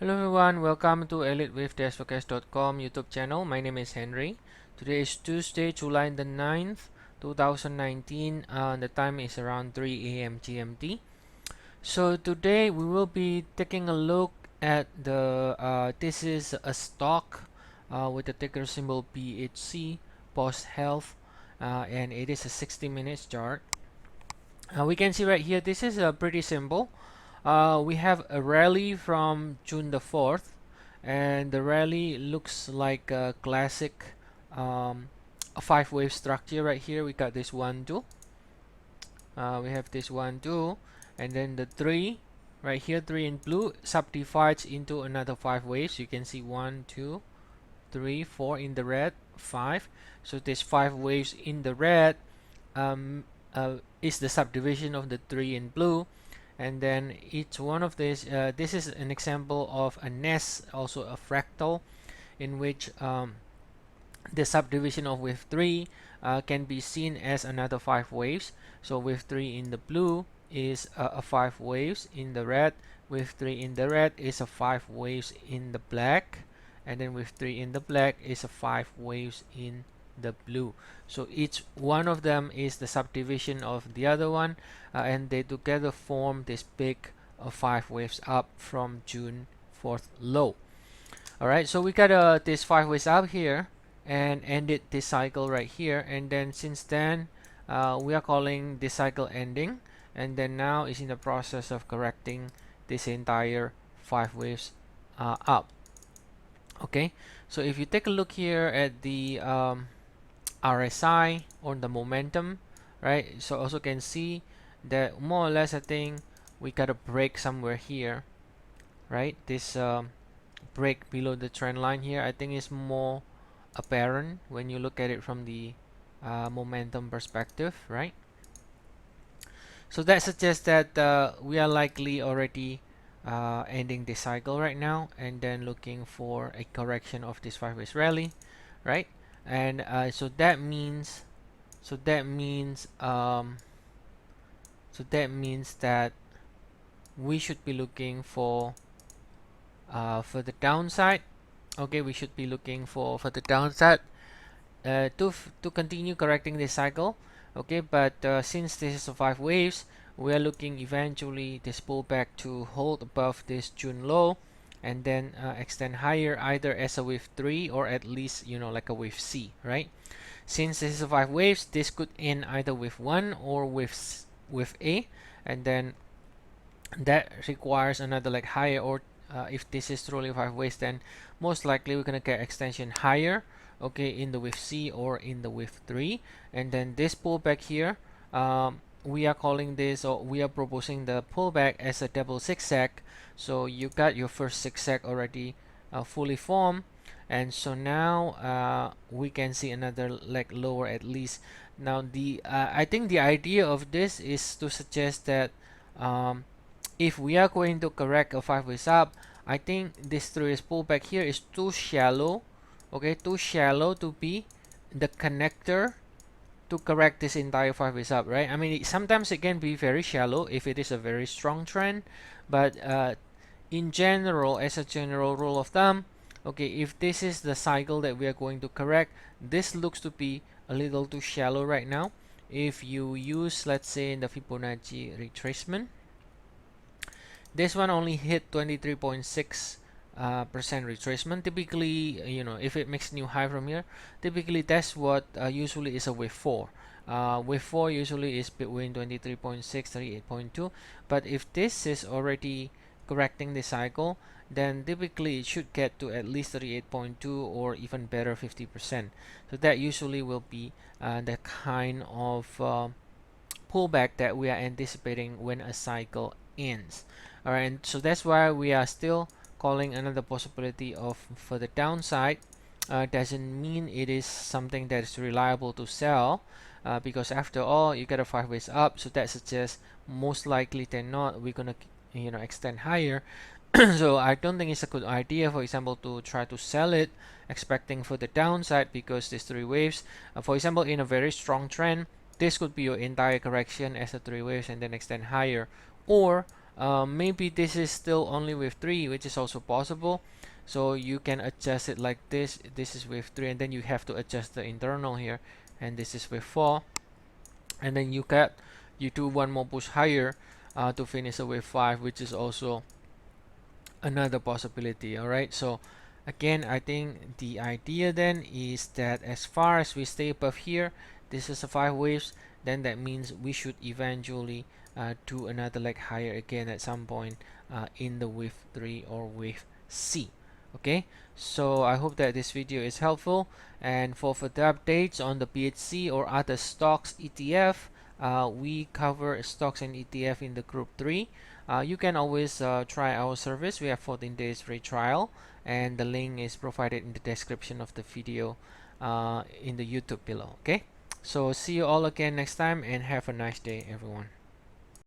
Hello everyone, welcome to Elliott Wave Forecast.com YouTube channel. My name is Henry. Today is Tuesday, July the 9th, 2019. The time is around 3 a.m. GMT. So today we will be taking a look at this is a stock with the ticker symbol BHC, Bausch Health, and it is a 60 minutes chart. We can see right here, this is pretty simple. We have a rally from June the 4th, and the rally looks like a classic a five wave structure right here. We got this 1 2, we have this 1 2, and then the 3 right here, 3 in blue, subdivides into another 5 waves. You can see 1 2 3 4 in the red, 5. So this 5 waves in the red is the subdivision of the 3 in blue, and then each one of this this is an example of a nest, also a fractal, in which the subdivision of wave 3 can be seen as another 5 waves. So wave 3 in the blue is a 5 waves in the red, wave 3 in the red is a 5 waves in the black, and then wave 3 in the black is a 5 waves in the blue. So each one of them is the subdivision of the other one, and they together form this big 5 waves up from June 4th low. Alright, so we got this 5 waves up here and ended this cycle right here, and then since then we are calling this cycle ending, and then now is in the process of correcting this entire 5 waves up. Okay, so if you take a look here at the RSI or the momentum, right? So also can see that more or less I think we got a break somewhere here, right? This break below the trend line here, I think is more apparent when you look at it from the momentum perspective, right? So that suggests that we are likely already ending this cycle right now, and then looking for a correction of this 5 waves rally, right? And so that means that we should be looking for the downside. Okay, we should be looking for the downside to continue correcting this cycle. Okay, but since this is a 5 waves, we are looking eventually this pullback to hold above this June low, and then extend higher either as a wave 3 or at least, you know, like a wave C, right? Since this is a 5 waves, this could end either with 1 or with A, and then that requires another like higher, or if this is truly 5 waves, then most likely we're gonna get extension higher, okay, in the wave C or in the wave 3, and then this pullback here, we are calling this, or we are proposing the pullback as a double zigzag. So you got your first zigzag already fully formed, and so now we can see another leg lower at least. Now the I think the idea of this is to suggest that if we are going to correct a 5 waves up, I think this 3 waves pullback here is too shallow, okay, too shallow to be the connector to correct this entire 5 waves up, right? I mean, sometimes it can be very shallow if it is a very strong trend, but in general, as a general rule of thumb, okay, if this is the cycle that we are going to correct, this looks to be a little too shallow right now. If you use, let's say, in the Fibonacci retracement, this one only hit 23.6% retracement. Typically, you know, if it makes new high from here, typically that's what usually is a wave 4. Wave 4 usually is between 23.6 38.2, but if this is already correcting the cycle, then typically it should get to at least 38.2 or even better 50%. So that usually will be the kind of pullback that we are anticipating when a cycle ends. Alright, so that's why we are still calling another possibility of for the downside. Doesn't mean it is something that is reliable to sell, because after all, you got a 5 waves up, so that suggests most likely than not we're gonna, you know, extend higher. So I don't think it's a good idea, for example, to try to sell it expecting for the downside, because these 3 waves, for example, in a very strong trend, this could be your entire correction as a 3 waves and then extend higher, or maybe this is still only wave 3, which is also possible. So you can adjust it like this. This is wave 3, and then you have to adjust the internal here, and this is wave 4, and then you do one more push higher to finish a wave 5, which is also another possibility. All right, so again, I think the idea then is that as far as we stay above here, this is a 5 waves, then that means we should eventually do another leg higher again at some point in the wave 3 or wave C. Okay, so I hope that this video is helpful, and for further updates on the BHC or other stocks ETF, we cover stocks and ETF in the group 3. You can always try our service. We have 14 days free trial, and the link is provided in the description of the video in the YouTube below. Okay, so see you all again next time, and have a nice day, everyone.